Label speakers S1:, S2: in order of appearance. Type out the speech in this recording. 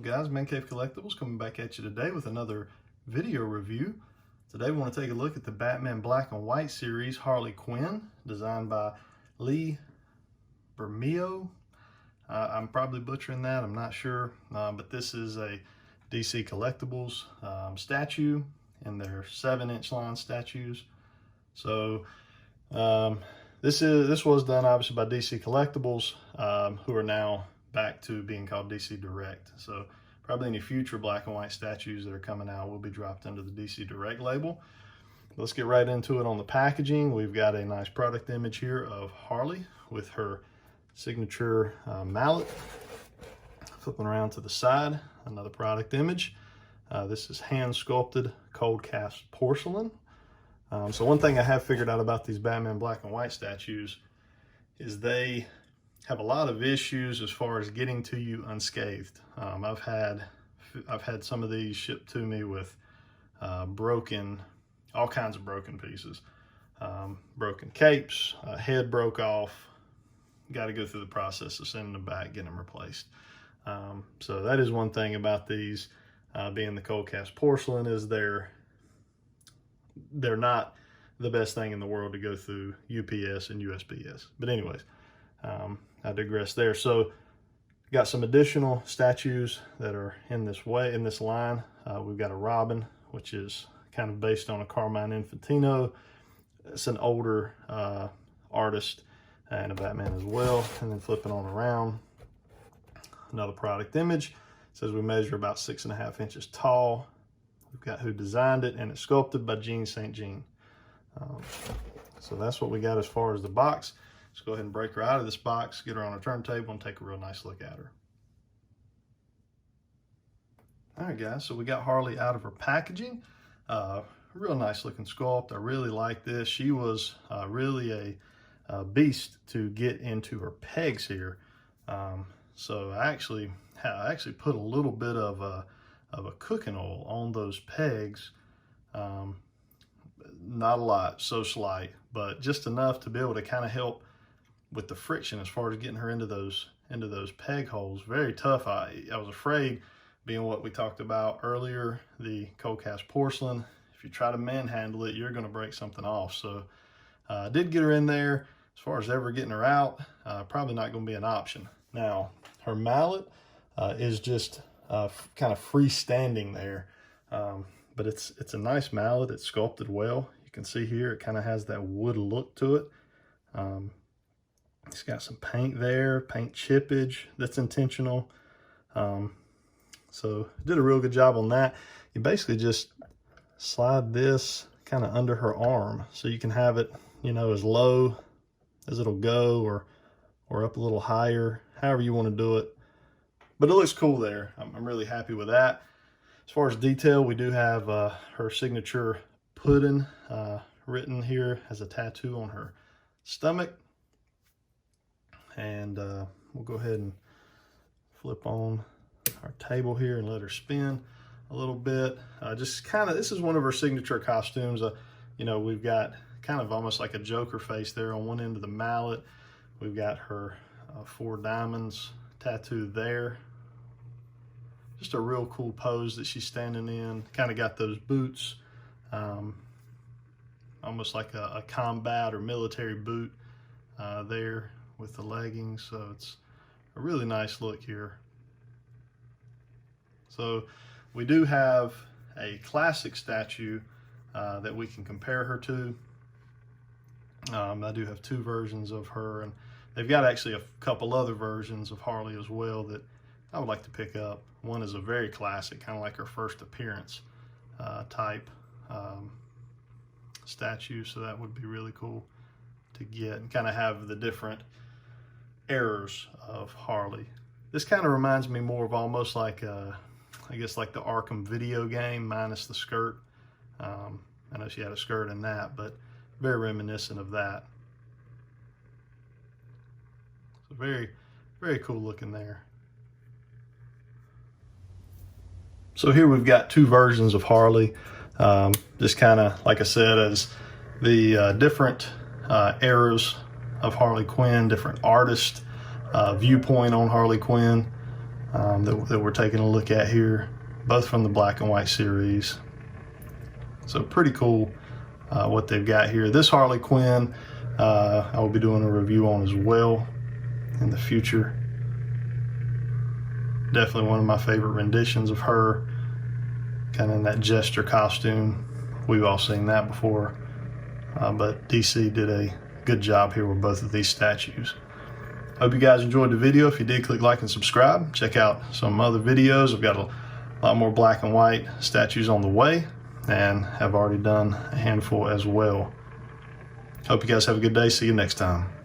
S1: guys? Man Cave Collectibles coming back at you today with another video review. Today we want to take a look at the Batman Black and White series Harley Quinn, designed by Bermejo. I'm probably butchering that, I'm not sure, but this is a DC Collectibles statue, and they're 7-inch line statues. So this was done obviously by DC Collectibles, who are now back to being called DC Direct. So probably any future black and white statues that are coming out will be dropped under the DC Direct label. Let's get right into it on the packaging. We've got a nice product image here of Harley with her signature mallet. Flipping around to the side, another product image. This is hand sculpted cold cast porcelain. So one thing I have figured out about these Batman black and white statues is they have a lot of issues as far as getting to you unscathed. I've had some of these shipped to me with all kinds of broken pieces, broken capes, head broke off. Got to go through the process of sending them back, getting them replaced. So that is one thing about these being the cold cast porcelain, is they're not the best thing in the world to go through UPS and USPS. But anyways, I digress there. So got some additional statues that are in this line. We've got a Robin, which is kind of based on a Carmine Infantino. It's an older artist, and a Batman as well. And then flipping on around, another product image. It says we measure about 6.5 inches tall. We've got who designed it, and it's sculpted by Jean St. Jean. So that's what we got as far as the box. Let's go ahead and break her out of this box, get her on a turntable, and take a real nice look at her. All right, guys, so we got Harley out of her packaging. Real nice looking sculpt. I really like this. She was really a beast to get into her pegs here. So I actually put a little bit of a cooking oil on those pegs. Not a lot, so slight, but just enough to be able to kind of help with the friction as far as getting her into those peg holes. Very tough. I was afraid, being what we talked about earlier, the cold cast porcelain, if you try to manhandle it, you're going to break something off. So I did get her in there. As far as ever getting her out, probably not going to be an option. Now, her mallet is just kind of freestanding there, but it's a nice mallet. It's sculpted well. You can see here it kind of has that wood look to it. It's got some paint there, paint chippage that's intentional. So did a real good job on that. You basically just slide this kind of under her arm, so you can have it, you know, as low as it'll go, or up a little higher, however you want to do it. But it looks cool there. I'm really happy with that. As far as detail, we do have her signature pudding written here as a tattoo on her stomach. And we'll go ahead and flip on our table here and let her spin a little bit. Just kind of, this is one of her signature costumes. You know, we've got kind of almost like a Joker face there on one end of the mallet. We've got her 4 diamonds tattooed there. Just a real cool pose that she's standing in. Kind of got those boots, almost like a combat or military boot there with the leggings. So it's a really nice look here. So we do have a classic statue that we can compare her to. I do have 2 versions of her, and they've got actually a couple other versions of Harley as well that I would like to pick up. One is a very classic, kind of like her first appearance type statue, so that would be really cool to get and kind of have the different eras of Harley. This kind of reminds me more of almost like I guess like the Arkham video game minus the skirt. I know she had a skirt in that, but very reminiscent of that. So very, very cool looking there. So here we've got 2 versions of Harley, just kind of, like I said, as the different eras of Harley Quinn, different artist viewpoint on Harley Quinn. that we're taking a look at here, both from the black and white series. So pretty cool what they've got here. This Harley Quinn, I will be doing a review on as well in the future. Definitely one of my favorite renditions of her, kind of in that jester costume. We've all seen that before, but DC did a good job here with both of these statues. Hope you guys enjoyed the video. If you did, click like and subscribe. Check out some other videos. I've got a lot more black and white statues on the way, and have already done a handful as well. Hope you guys have a good day. See you next time.